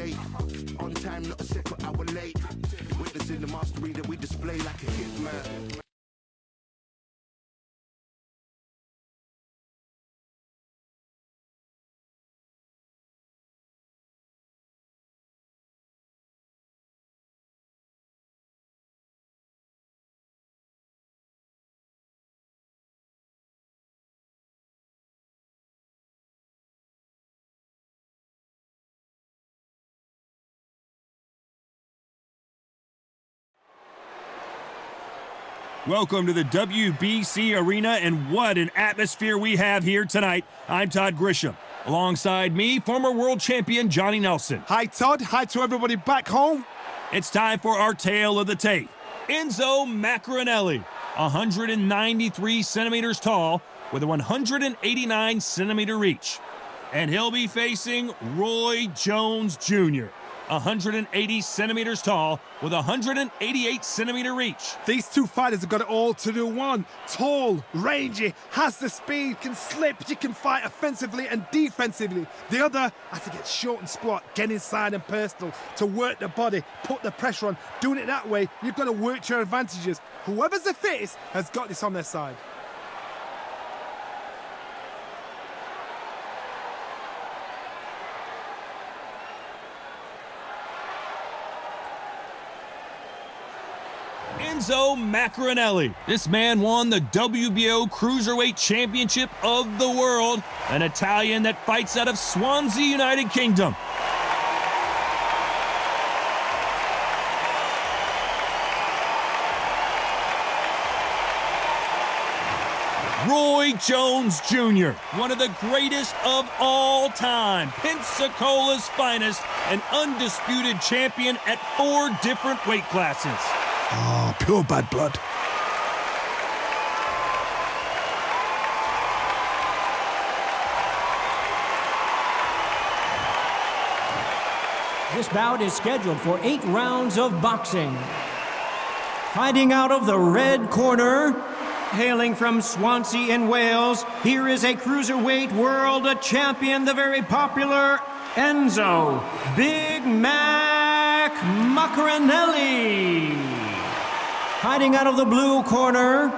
late. On time, not a separate hour late. Witnessing the mastery that we display like a hitman. Welcome to the WBC Arena, and what an atmosphere we have here tonight. I'm Todd Grisham. Alongside me, former world champion Johnny Nelson. Hi, Todd. Hi to everybody back home. It's time for our tale of the tape. Enzo Maccarinelli, 193 centimeters tall with a 189-centimeter reach. And he'll be facing Roy Jones Jr., 180 centimeters tall with a 188-centimeter reach. These two fighters have got it all to do. One, tall, rangy, has the speed, can slip, you can fight offensively and defensively. The other has to get short and squat, get inside and personal, to work the body, put the pressure on. Doing it that way, you've got to work to your advantages. Whoever's the fittest has got this on their side. Enzo Maccarinelli. This man won the WBO Cruiserweight Championship of the World, an Italian that fights out of Swansea, United Kingdom. Roy Jones Jr., one of the greatest of all time, Pensacola's finest, an undisputed champion at 4 different weight classes. Oh, pure bad blood. This bout is scheduled for 8 rounds of boxing. Fighting out of the red corner, hailing from Swansea in Wales, here is a cruiserweight world champion, the very popular Enzo Big Mac Maccarinelli. Fighting out of the blue corner,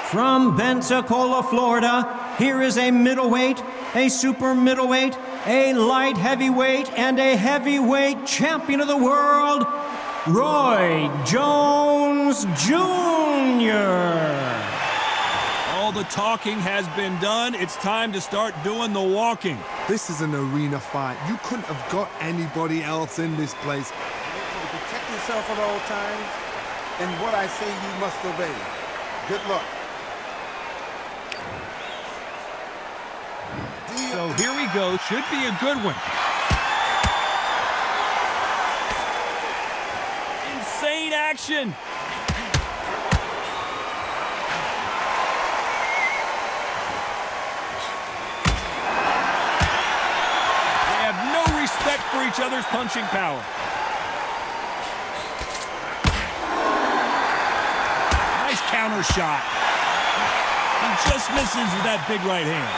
from Pensacola, Florida, here is a middleweight, a super middleweight, a light heavyweight, and a heavyweight champion of the world, Roy Jones Jr. All the talking has been done. It's time to start doing the walking. This is an arena fight. You couldn't have got anybody else in this place. Protect yourself at all times. And what I say you must obey. Good luck. So here we go. Should be a good one. Insane action. They have no respect for each other's punching power. Counter shot. He just misses with that big right hand.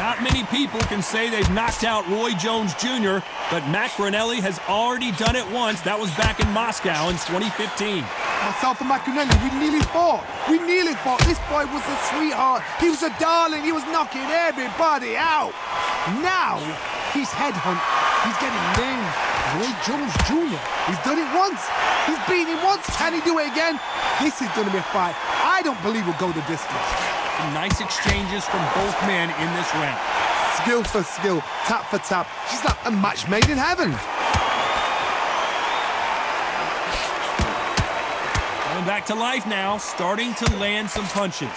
Not many people can say they've knocked out Roy Jones Jr., but Maccarinelli has already done it once. That was back in Moscow in 2015. Myself and Maccarinelli, we nearly fought. We nearly fought. This boy was a sweetheart. He was a darling. He was knocking everybody out. Now, he's headhunt. He's getting named. Roy Jones Jr. He's done it once. He's beaten him once. Can he do it again? This is going to be a fight I don't believe will go the distance. Some nice exchanges from both men in this round. Skill for skill, tap for tap. She's like a match made in heaven. Coming back to life now, starting to land some punches.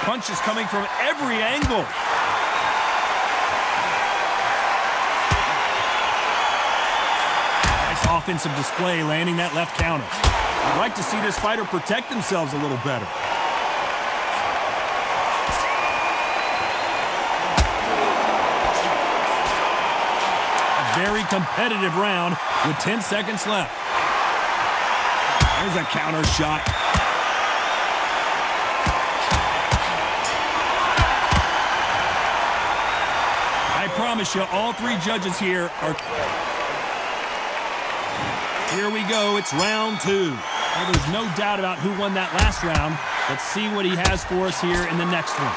Punches coming from every angle. Nice offensive display, landing that left counter. I'd like to see this fighter protect themselves a little better. very competitive round with 10 seconds left. There's a counter shot. I promise you, all three judges here are... Here we go, it's round two. Well, there's no doubt about who won that last round. Let's see what he has for us here in the next one.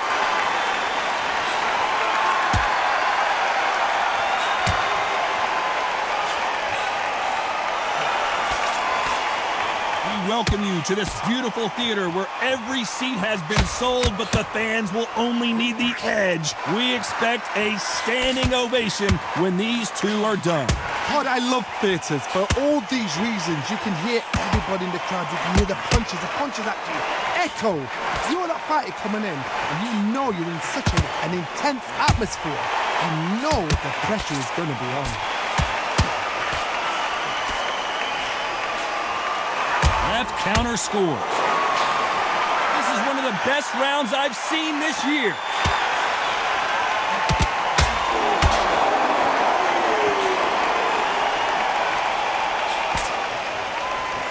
Welcome you to this beautiful theater where every seat has been sold, but the fans will only need the edge. We expect a standing ovation when these two are done. God, I love theatres. For all these reasons, you can hear everybody in the crowd. You can hear the punches. The punches actually echo. You're that fighter coming in, and you know you're in such an intense atmosphere. You know the pressure is going to be on. Left counter scores. This is one of the best rounds I've seen this year.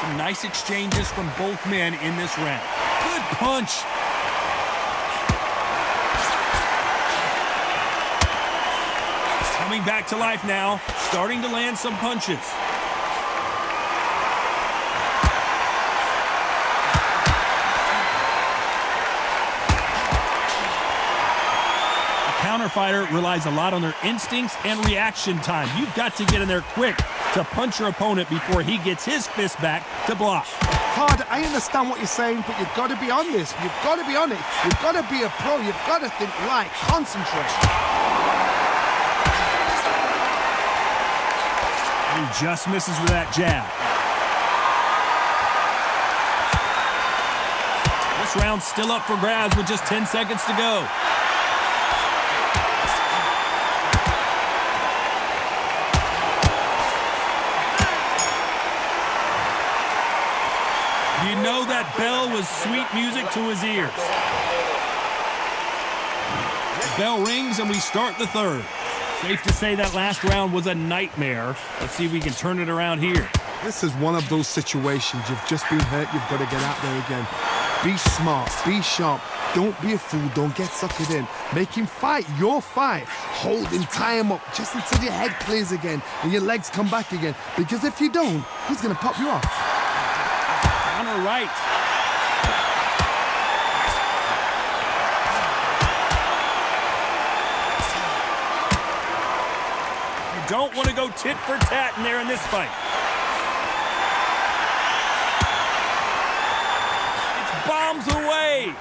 Some nice exchanges from both men in this round. Good punch. Coming back to life now, starting to land some punches. Counter-fighter relies a lot on their instincts and reaction time. You've got to get in there quick to punch your opponent before he gets his fist back to block. Todd, I understand what you're saying, but you've got to be on this. You've got to be on it. You've got to be a pro. You've got to think right. Concentrate. He just misses with that jab. This round's still up for grabs with just 10 seconds to go. You know that bell was sweet music to his ears. Bell rings and we start the third. Safe to say that last round was a nightmare. Let's see if we can turn it around here. This is one of those situations. You've just been hurt. You've got to get out there again. Be smart. Be sharp. Don't be a fool. Don't get suckered in. Make him fight your fight. Hold him, tie him up just until your head clears again and your legs come back again. Because if you don't, he's going to pop you off. Counter right. You don't want to go tit for tat in there in this fight. It's bombs away.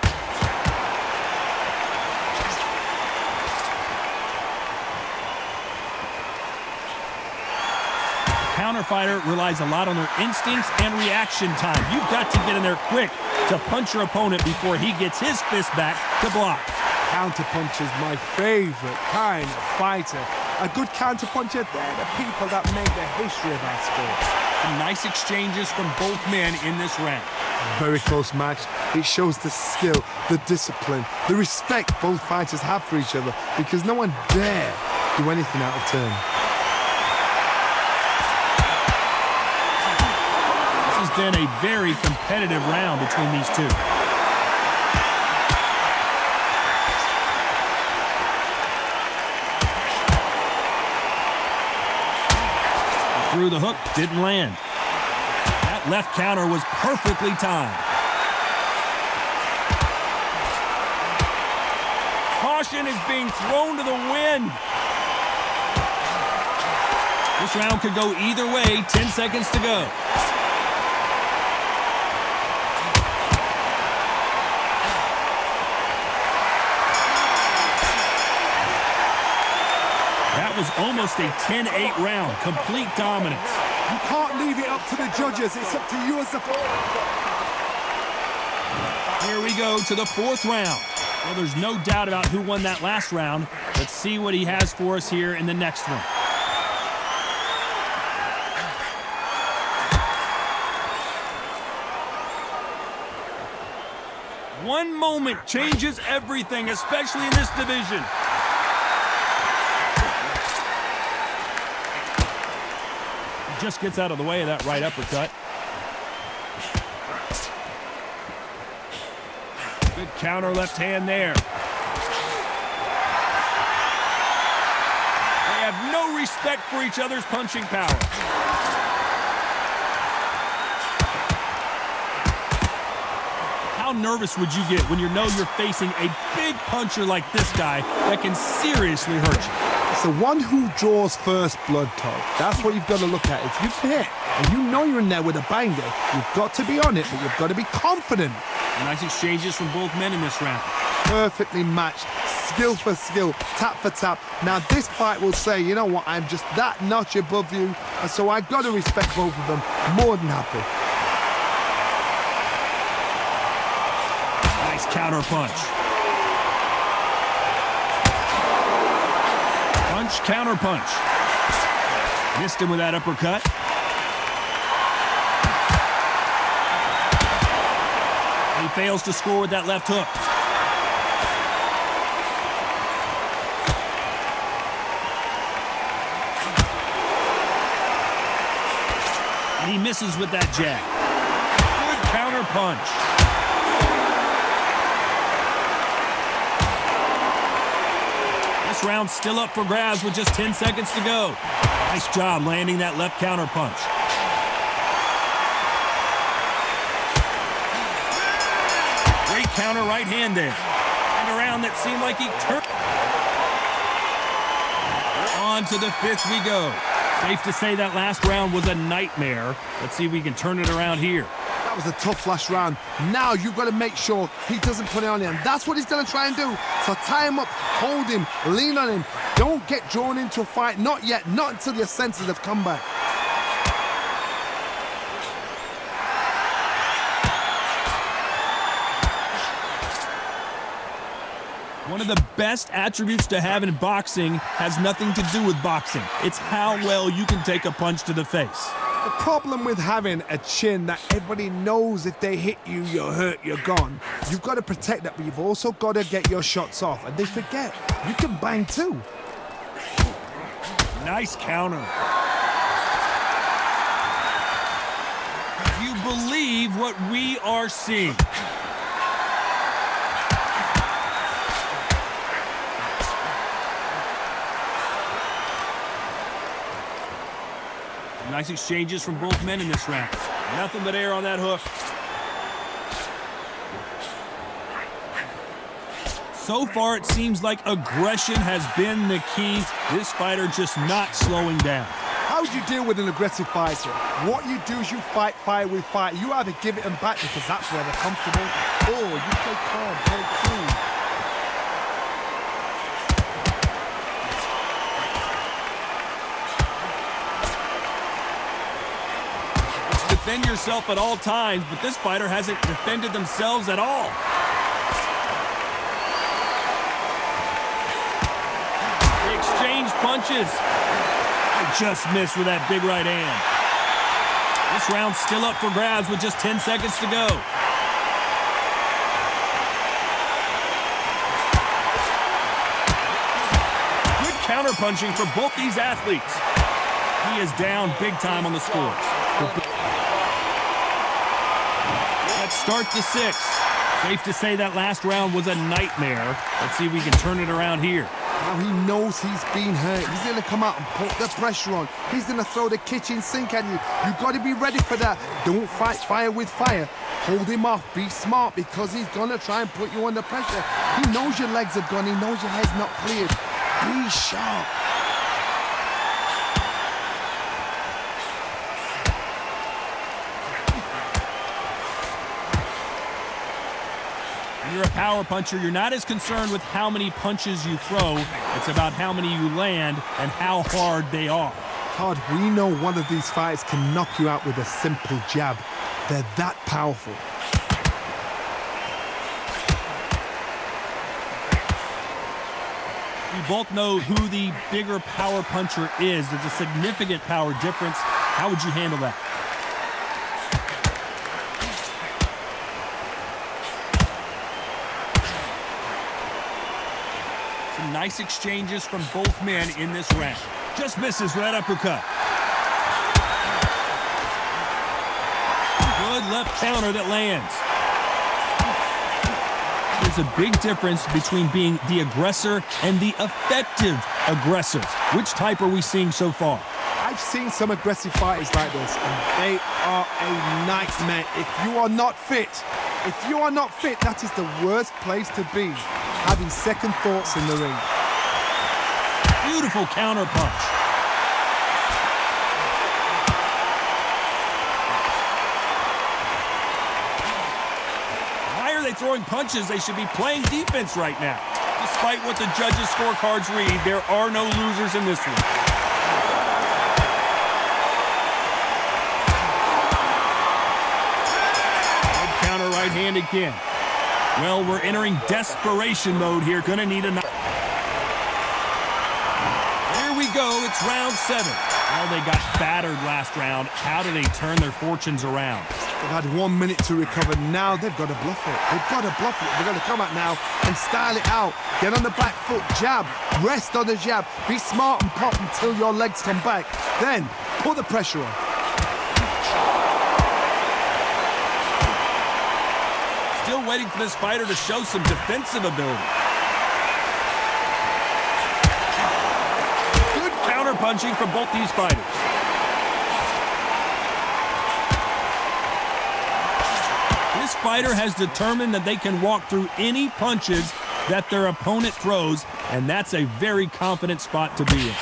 Counterfighter relies a lot on their instincts and reaction time. You've got to get in there quick to punch your opponent before he gets his fist back to block. Counterpunch is my favorite kind of fighter. A good counterpuncher, they're the people that make the history of our sport. Some nice exchanges from both men in this round. Very close match. It shows the skill, the discipline, the respect both fighters have for each other because no one dare do anything out of turn. This has been a very competitive round between these two. Through the hook, didn't land. That left counter was perfectly timed. Caution is being thrown to the wind. This round could go either way. 10 seconds to go. That was almost a 10-8 round. Complete dominance. You can't leave it up to the judges. It's up to you as the... Here we go to the fourth round. Well, there's no doubt about who won that last round. Let's see what he has for us here in the next one. One moment changes everything, especially in this division. Just gets out of the way of that right uppercut. Good counter left hand there. They have no respect for each other's punching power. How nervous would you get when you know you're facing a big puncher like this guy that can seriously hurt you? It's the one who draws first blood, Todd. That's what you've got to look at. If you hit and you know you're in there with a banger, you've got to be on it, but you've got to be confident. Nice exchanges from both men in this round. Perfectly matched, skill for skill, tap for tap. Now this fight will say, you know what, I'm just that notch above you, and so I've got to respect both of them. More than happy. Nice counter punch. Punch, counter punch. Missed him with that uppercut. He fails to score with that left hook. And he misses with that jab. Good counter punch. This round's still up for grabs with just 10 seconds to go. Nice job landing that left counter punch. Great counter right hand there. And a round that seemed like he turned. On to the fifth we go. Safe to say that last round was a nightmare. Let's see if we can turn it around here. That was a tough last round. Now you've got to make sure he doesn't put it on him. That's what he's going to try and do. So tie him up, hold him, lean on him. Don't get drawn into a fight. Not yet. Not until your senses have come back. One of the best attributes to have in boxing has nothing to do with boxing. It's how well you can take a punch to the face. The problem with having a chin that everybody knows if they hit you, you're hurt, you're gone. You've got to protect that, but you've also got to get your shots off. And they forget, you can bang too. Nice counter. Do you believe what we are seeing? Nice exchanges from both men in this round. Nothing but air on that hook. So far, it seems like aggression has been the key. This fighter just not slowing down. How do you deal with an aggressive fighter? What you do is you fight fire with fire. You either give it them back because that's where they're comfortable, or you play calm, play cool. Defend yourself at all times, but this fighter hasn't defended themselves at all. They exchange punches. I just missed with that big right hand. This round's still up for grabs with just 10 seconds to go. Good counter punching for both these athletes. He is down big time on the scores. Let's start the sixth. Safe to say that last round was a nightmare. Let's see if we can turn it around here. Now he knows he's been hurt. He's going to come out and put the pressure on. He's going to throw the kitchen sink at you. You've got to be ready for that. Don't fight fire with fire. Hold him off. Be smart because he's going to try and put you under pressure. He knows your legs are gone. He knows your head's not cleared. Be sharp. When you're a power puncher, you're not as concerned with how many punches you throw. It's about how many you land and how hard they are. Todd, we know one of these fighters can knock you out with a simple jab. They're that powerful. We both know who the bigger power puncher is. There's a significant power difference. How would you handle that? Some nice exchanges from both men in this round. Just misses with that uppercut. Good left counter that lands. There's a big difference between being the aggressor and the effective aggressor. Which type are we seeing so far? I've seen some aggressive fighters like this, and they are a nightmare. If you are not fit, that is the worst place to be, having second thoughts in the ring. Beautiful counter punch. Why are they throwing punches? They should be playing defense right now. Despite what the judges' scorecards read, there are no losers in this one. Right hand again. Well, we're entering desperation mode here. Gonna need a... Here we go. It's round 7. Well, they got battered last round. How do they turn their fortunes around? They've had 1 minute to recover. Now they've got to bluff it. They've got to bluff it. They've got to come out now and style it out. Get on the back foot, jab, rest on the jab. Be smart and pop until your legs come back. Then put the pressure on. Still waiting for this fighter to show some defensive ability. Good counter punching from both these fighters. This fighter has determined that they can walk through any punches that their opponent throws, and that's a very confident spot to be in.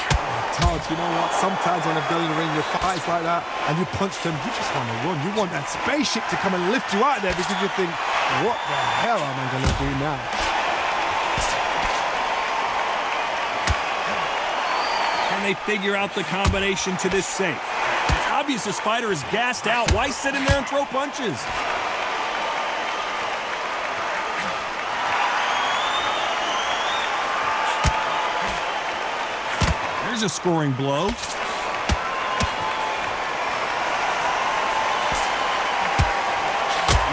Todd, you know what? Sometimes when I've done in the ring with fights like that and you punch them, you just want to run. You want that spaceship to come and lift you out of there because you think, what the hell am I going to do now? Can they figure out the combination to this safe? It's obvious this fighter is gassed out. Why sit in there and throw punches? A scoring blow. We've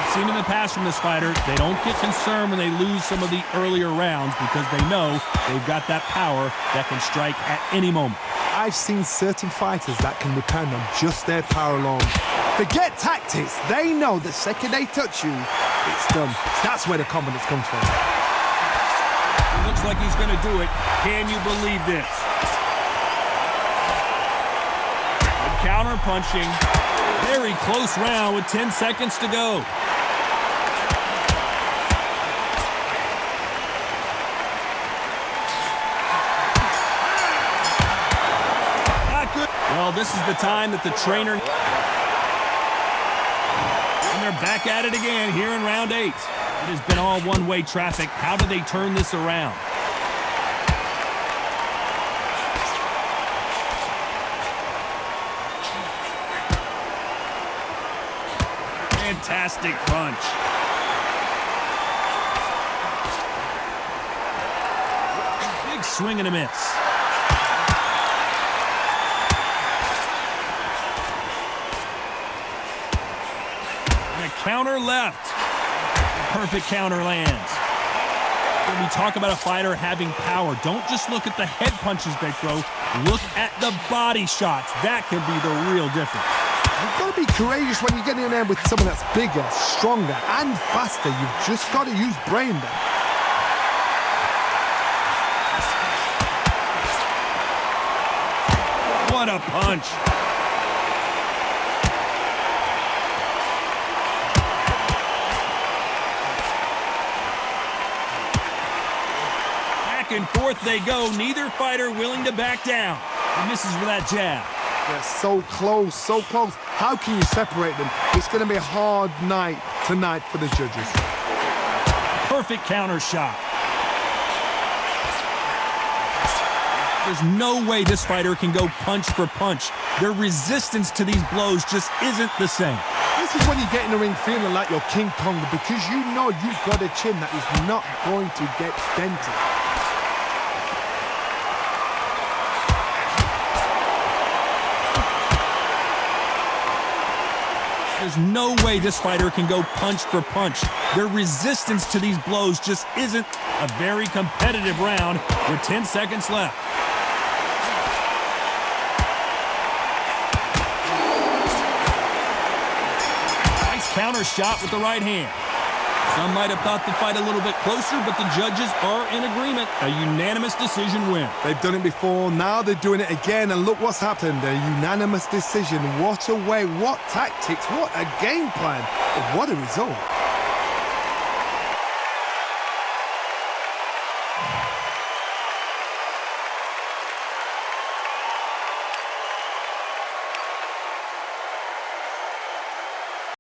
seen in the past from this fighter, they don't get concerned when they lose some of the earlier rounds because they know they've got that power that can strike at any moment. I've seen certain fighters that can depend on just their power alone. Forget tactics. They know the second they touch you, it's done. That's where the confidence comes from. It looks like he's going to do it. Can you believe this? Counter punching. Very close round with 10 seconds to go. Not good. Well, this is the time that the trainer... And they're back at it again here in round 8. It has been all one-way traffic. How do they turn this around? Fantastic punch. Big swing and a miss. And a counter left. Perfect counter lands. When we talk about a fighter having power, don't just look at the head punches they throw. Look at the body shots. That can be the real difference. You've got to be courageous when you get in there with someone that's bigger, stronger, and faster. You've just got to use brain there. What a punch. Back and forth they go. Neither fighter willing to back down. He misses with that jab. They're so close, so close. How can you separate them? It's going to be a hard night tonight for the judges. Perfect counter shot. There's no way this fighter can go punch for punch. Their resistance to these blows just isn't the same. This is when you get in the ring feeling like you're King Kong because you know you've got a chin that is not going to get dented. There's no way this fighter can go punch for punch. Their resistance to these blows just isn't a very competitive round with 10 seconds left. Nice counter shot with the right hand. Some might have thought the fight a little bit closer, but the judges are in agreement. A unanimous decision win. They've done it before, now they're doing it again, and look what's happened. A unanimous decision. What a way, what tactics, what a game plan. What a result.